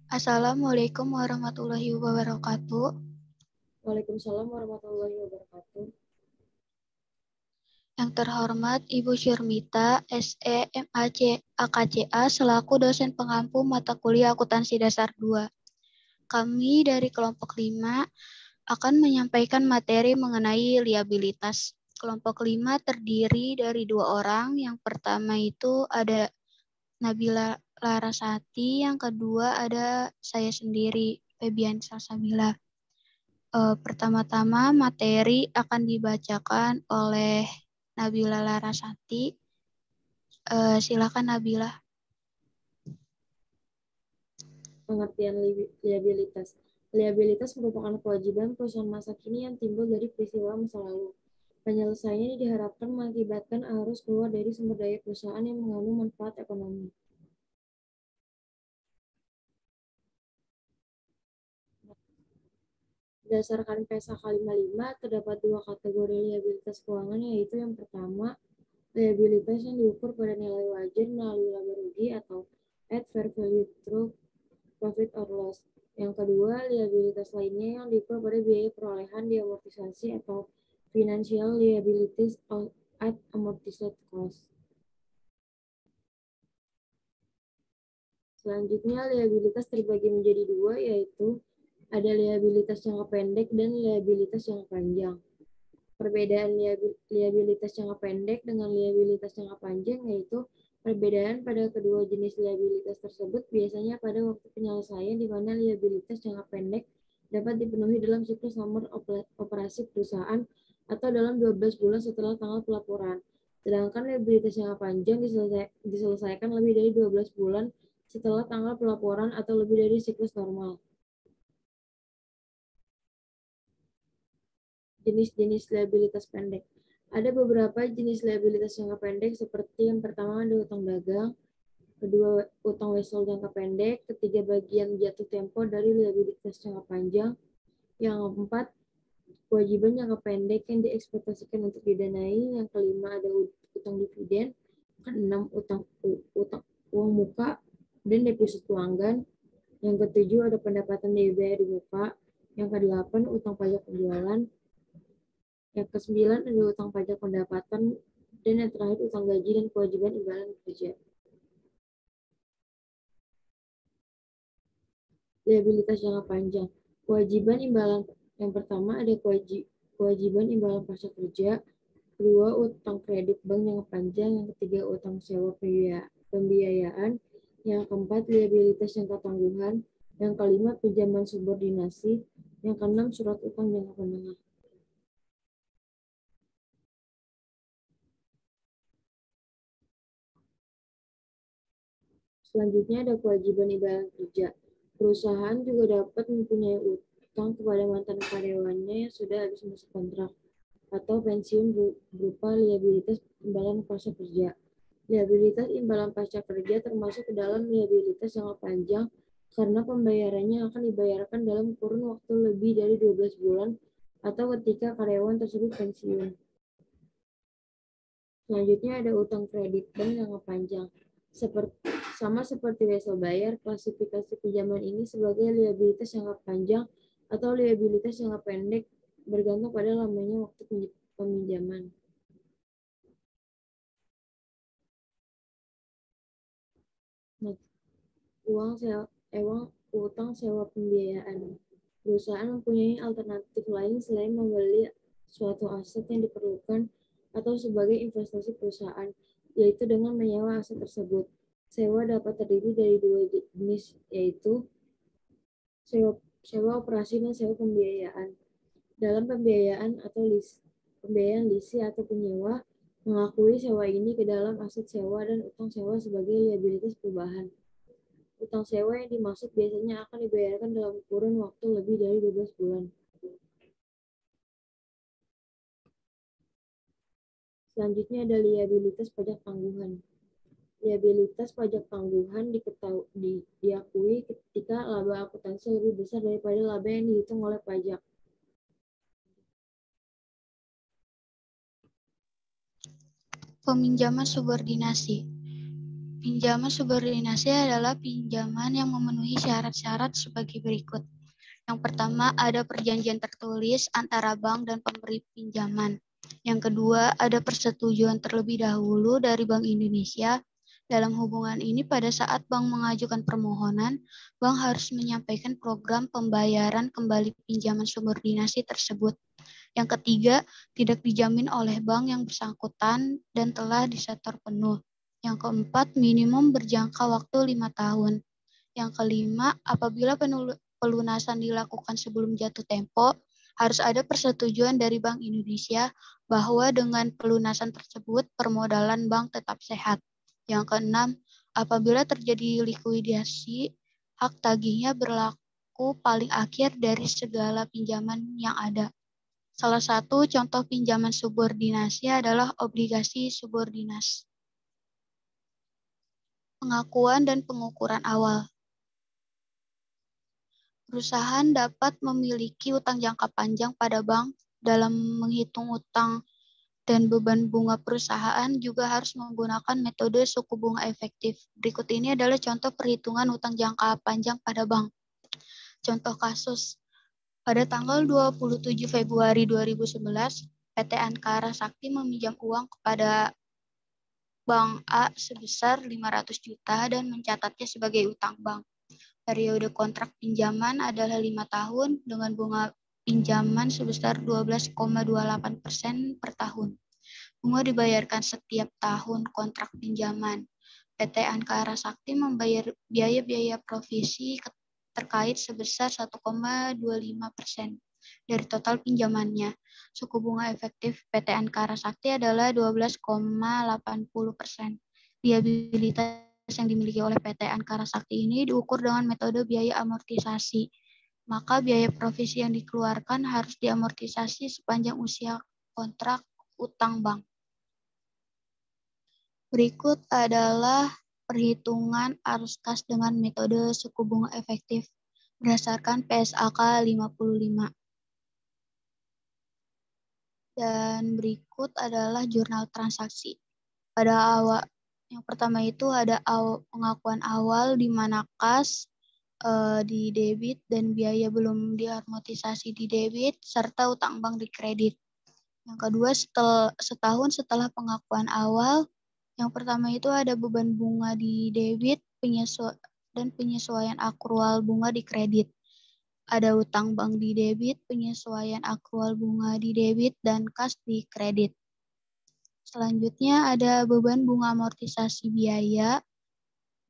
Assalamualaikum warahmatullahi wabarakatuh. Waalaikumsalam warahmatullahi wabarakatuh. Yang terhormat Ibu Syurmita, SE, MAC, AKCA, selaku dosen pengampu mata kuliah akuntansi dasar 2. Kami dari kelompok 5 akan menyampaikan materi mengenai liabilitas. Kelompok 5 terdiri dari 2 orang. Yang pertama itu ada Nabila Larasati, yang kedua ada saya sendiri, Febian Salsabila. Pertama-tama materi akan dibacakan oleh Nabila Larasati. Silakan Nabila. Pengertian liabilitas. Liabilitas merupakan kewajiban perusahaan masa kini yang timbul dari peristiwa masa lalu. Penyelesaiannya diharapkan mengakibatkan arus keluar dari sumber daya perusahaan yang mengandung manfaat ekonomi. Berdasarkan PSAK 55, terdapat 2 kategori liabilitas keuangan, yaitu yang pertama, liabilitas yang diukur pada nilai wajar melalui laba rugi atau at fair value through profit or loss. Yang kedua, liabilitas lainnya yang diukur pada biaya perolehan diamortisasi atau financial liabilities at amortized cost. Selanjutnya, liabilitas terbagi menjadi 2, yaitu ada liabilitas jangka pendek dan liabilitas jangka panjang. Perbedaan liabilitas jangka pendek dengan liabilitas jangka panjang yaitu perbedaan pada kedua jenis liabilitas tersebut biasanya pada waktu penyelesaian, di mana liabilitas jangka pendek dapat dipenuhi dalam siklus nomor operasi perusahaan atau dalam 12 bulan setelah tanggal pelaporan. Sedangkan liabilitas jangka panjang diselesaikan lebih dari 12 bulan setelah tanggal pelaporan atau lebih dari siklus normal. Jenis-jenis liabilitas pendek. Ada beberapa jenis liabilitas jangka pendek seperti yang pertama ada utang dagang, kedua utang wesel jangka pendek, ketiga bagian jatuh tempo dari liabilitas jangka panjang, yang keempat kewajiban jangka pendek yang diekspektasikan untuk didanai, yang kelima ada utang dividen, keenam utang uang muka dan defisit pelanggan, yang ketujuh ada pendapatan dibayar di muka, yang kedelapan utang pajak penjualan, yang ke-9 ada utang pajak pendapatan, dan yang terakhir utang gaji dan kewajiban imbalan kerja. Liabilitas jangka panjang. Kewajiban imbalan yang pertama ada kewajiban imbalan pasca kerja, kedua utang kredit bank jangka panjang, yang ketiga utang sewa pembiayaan, yang keempat liabilitas jangka tangguhan, yang kelima pinjaman subordinasi, yang keenam surat utang jangka menengah. Selanjutnya ada kewajiban imbalan kerja. Perusahaan juga dapat mempunyai utang kepada mantan karyawannya yang sudah habis masa kontrak atau pensiun berupa liabilitas imbalan pasca kerja. Liabilitas imbalan pasca kerja termasuk ke dalam liabilitas jangka panjang karena pembayarannya akan dibayarkan dalam kurun waktu lebih dari 12 bulan atau ketika karyawan tersebut pensiun. Selanjutnya ada utang kredit bank jangka panjang. Sama seperti wesel bayar, klasifikasi pinjaman ini sebagai liabilitas jangka panjang atau liabilitas jangka pendek bergantung pada lamanya waktu peminjaman. Nah, utang sewa pembiayaan. Perusahaan mempunyai alternatif lain selain membeli suatu aset yang diperlukan atau sebagai investasi perusahaan, yaitu dengan menyewa aset tersebut. Sewa dapat terdiri dari 2 jenis, yaitu sewa operasi dan sewa pembiayaan. Dalam pembiayaan atau pembiayaan lease atau penyewa mengakui sewa ini ke dalam aset sewa dan utang sewa sebagai liabilitas perubahan. Utang sewa yang dimaksud biasanya akan dibayarkan dalam kurun waktu lebih dari 12 bulan. Selanjutnya ada liabilitas pajak tangguhan. Liabilitas pajak tangguhan diakui ketika laba akuntansi lebih besar daripada laba yang dihitung oleh pajak. Peminjaman subordinasi. Pinjaman subordinasi adalah pinjaman yang memenuhi syarat-syarat sebagai berikut. Yang pertama, ada perjanjian tertulis antara bank dan pemberi pinjaman. Yang kedua, ada persetujuan terlebih dahulu dari Bank Indonesia. Dalam hubungan ini, pada saat bank mengajukan permohonan, bank harus menyampaikan program pembayaran kembali pinjaman subordinasi tersebut. Yang ketiga, tidak dijamin oleh bank yang bersangkutan dan telah disetor penuh. Yang keempat, minimum berjangka waktu 5 tahun. Yang kelima, apabila pelunasan dilakukan sebelum jatuh tempo, harus ada persetujuan dari Bank Indonesia bahwa dengan pelunasan tersebut permodalan bank tetap sehat. Yang keenam, apabila terjadi likuidasi, hak tagihnya berlaku paling akhir dari segala pinjaman yang ada. Salah satu contoh pinjaman subordinasi adalah obligasi subordinasi. Pengakuan dan pengukuran awal. Perusahaan dapat memiliki utang jangka panjang pada bank. Dalam menghitung utang dan beban bunga perusahaan juga harus menggunakan metode suku bunga efektif. Berikut ini adalah contoh perhitungan utang jangka panjang pada bank. Contoh kasus. Pada tanggal 27 Februari 2011, PT Ankara Sakti meminjam uang kepada Bank A sebesar 500 juta dan mencatatnya sebagai utang bank. Periode kontrak pinjaman adalah 5 tahun dengan bunga pinjaman sebesar 12,28% per tahun. Bunga dibayarkan setiap tahun kontrak pinjaman. PT Ankara Sakti membayar biaya-biaya provisi terkait sebesar 1,25% dari total pinjamannya. Suku bunga efektif PT Ankara Sakti adalah 12,80%. Liabilitas yang dimiliki oleh PT Ankara Sakti ini diukur dengan metode biaya amortisasi. Maka biaya provisi yang dikeluarkan harus diamortisasi sepanjang usia kontrak utang bank. Berikut adalah perhitungan arus kas dengan metode suku bunga efektif berdasarkan PSAK 55. Dan berikut adalah jurnal transaksi. Pada awal, yang pertama itu ada pengakuan awal di mana kas di debit dan biaya belum diamortisasi di debit serta utang bank di kredit. Yang kedua, setahun setelah pengakuan awal, yang pertama itu ada beban bunga di debit dan penyesuaian akrual bunga di kredit. Ada utang bank di debit, penyesuaian akrual bunga di debit, dan kas di kredit. Selanjutnya ada beban bunga amortisasi biaya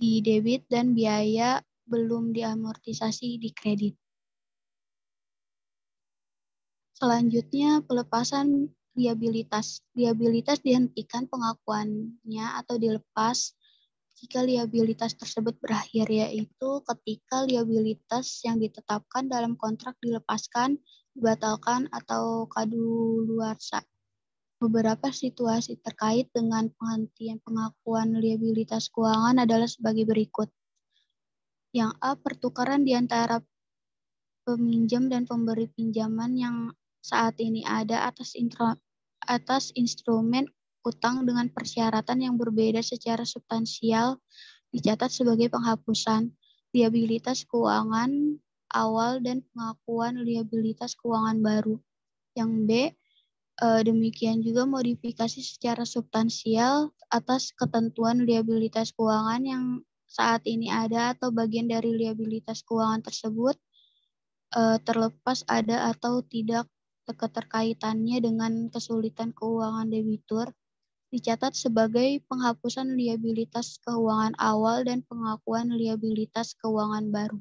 di debit dan biaya belum diamortisasi di kredit. Selanjutnya pelepasan liabilitas. Liabilitas dihentikan pengakuannya atau dilepas jika liabilitas tersebut berakhir, yaitu ketika liabilitas yang ditetapkan dalam kontrak dilepaskan, dibatalkan, atau kadaluarsa. Beberapa situasi terkait dengan penghentian pengakuan liabilitas keuangan adalah sebagai berikut. Yang A, pertukaran di antara peminjam dan pemberi pinjaman yang saat ini ada atas instrumen utang dengan persyaratan yang berbeda secara substansial dicatat sebagai penghapusan liabilitas keuangan awal dan pengakuan liabilitas keuangan baru. Yang B, demikian juga modifikasi secara substansial atas ketentuan liabilitas keuangan yang saat ini ada atau bagian dari liabilitas keuangan tersebut terlepas ada atau tidak keterkaitannya dengan kesulitan keuangan debitur, dicatat sebagai penghapusan liabilitas keuangan awal dan pengakuan liabilitas keuangan baru.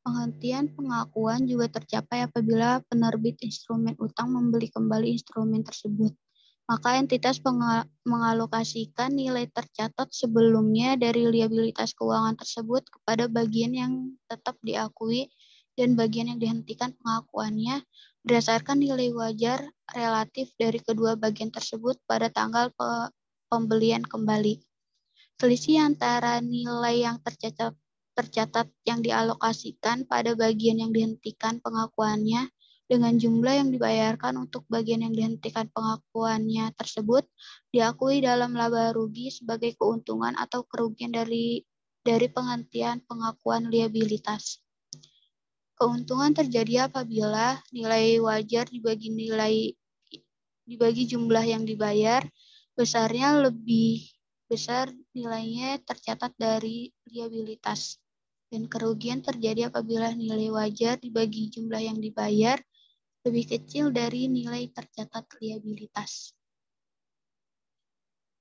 Penghentian pengakuan juga tercapai apabila penerbit instrumen utang membeli kembali instrumen tersebut. Maka entitas mengalokasikan nilai tercatat sebelumnya dari liabilitas keuangan tersebut kepada bagian yang tetap diakui dan bagian yang dihentikan pengakuannya berdasarkan nilai wajar relatif dari kedua bagian tersebut pada tanggal pembelian kembali. Selisih antara nilai yang tercatat yang dialokasikan pada bagian yang dihentikan pengakuannya dengan jumlah yang dibayarkan untuk bagian yang dihentikan pengakuannya tersebut diakui dalam laba rugi sebagai keuntungan atau kerugian dari penghentian pengakuan liabilitas. Keuntungan terjadi apabila nilai wajar dibagi jumlah yang dibayar, besarnya lebih besar nilainya tercatat dari liabilitas. Dan kerugian terjadi apabila nilai wajar dibagi jumlah yang dibayar lebih kecil dari nilai tercatat liabilitas.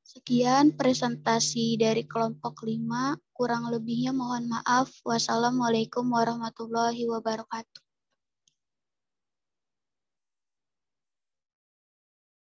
Sekian presentasi dari kelompok 5, kurang lebihnya mohon maaf. Wassalamualaikum warahmatullahi wabarakatuh.